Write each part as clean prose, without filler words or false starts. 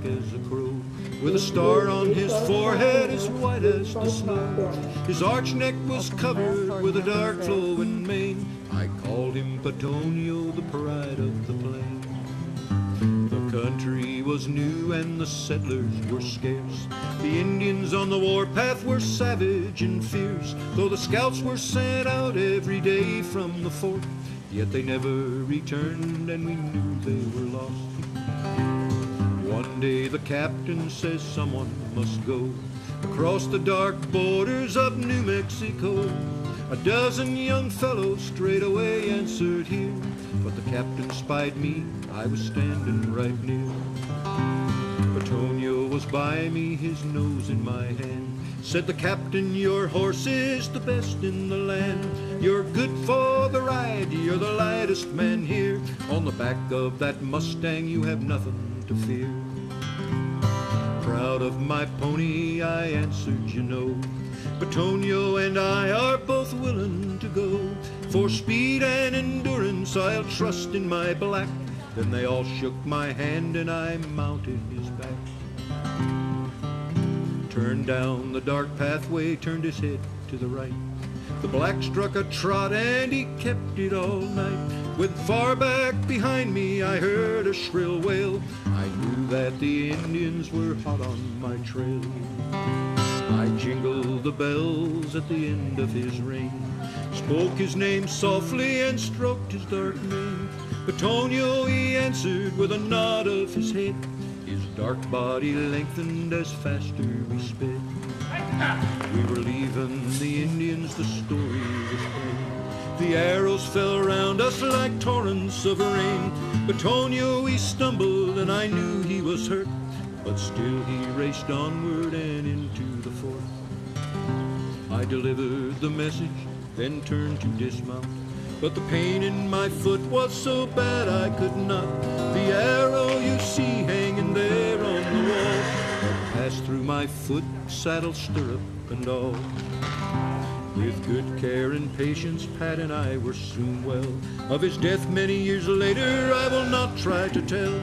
as a crow, with a star on his forehead as white as the snow. His arched neck was covered with a dark flowing mane. I called him Petonio, the pride of the plain. The country was new and the settlers were scarce. The Indians on the warpath were savage and fierce. Though the scouts were sent out every day from the fort, yet they never returned and we knew they were lost. One day the captain says someone must go across the dark borders of New Mexico. A dozen young fellows straight away answered here, but the captain spied me, I was standing right near. Petonio was by me, his nose in my hand. Said the captain, your horse is the best in the land. You're good for the ride, you're the lightest man here. On the back of that Mustang you have nothing to fear. Proud of my pony, I answered, you know, Petonio and I are both willing to go. For speed and endurance I'll trust in my black. Then they all shook my hand and I mounted his back. Turned down the dark pathway, turned his head to the right. The black struck a trot and he kept it all night. With far back behind me I heard a shrill wail. I knew that the Indians were hot on my trail. I jingled the bells at the end of his rein, spoke his name softly and stroked his dark mane. Petonio, he answered with a nod of his head. His dark body lengthened as faster we sped. We were leaving the Indians, the story was plain. The arrows fell around us like torrents of rain. Petonio, he stumbled and I knew he was hurt, but still he raced onward and into the fort. I delivered the message, then turned to dismount, but the pain in my foot was so bad I could not. The arrow you see hanging there on the wall had passed through my foot, saddle, stirrup, and all. With good care and patience, Pat and I were soon well. Of his death many years later I will not try to tell.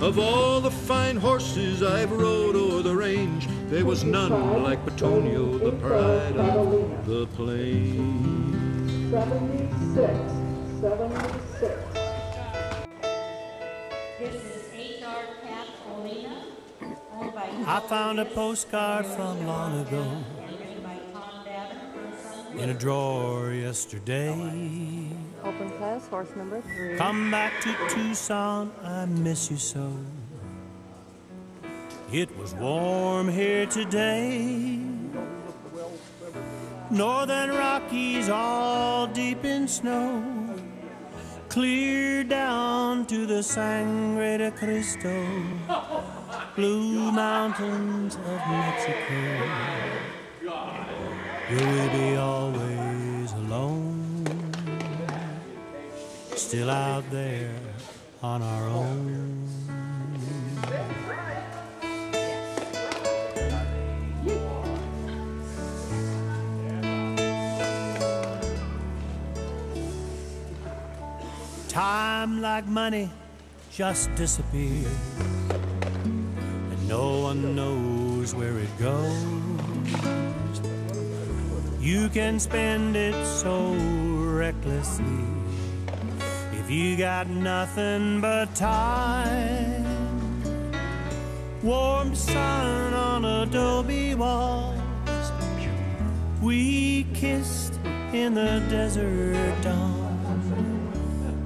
Of all the fine horses I've rode o'er the range, there was none like Petonio, the pride of the plain. 76. This is HR Cat Olena, owned by I found a postcard from long ago in a drawer yesterday. Open class, horse number 3. Come back to Tucson, I miss you so. It was warm here today. Northern Rockies all deep in snow, clear down to the Sangre de Cristo, blue mountains of Mexico. Will we be always alone, still out there on our own? Time, like money, just disappears, and no one knows where it goes. You can spend it so recklessly if you got nothing but time. Warm sun on adobe walls, we kissed in the desert dawn,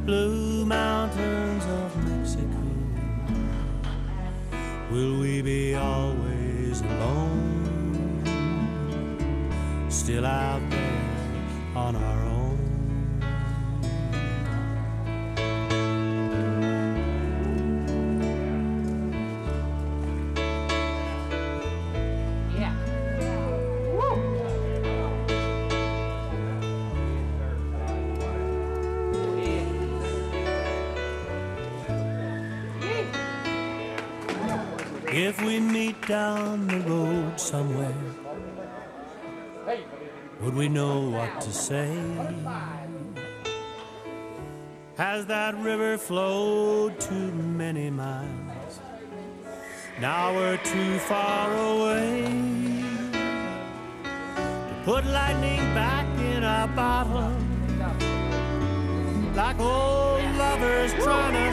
blue mountains of Mexico. Will we be always alone, still out there on our own? Yeah. If we meet down the road somewhere, would we know what to say? Has that river flowed too many miles? Now we're too far away to put lightning back in a bottle, like old lovers trying to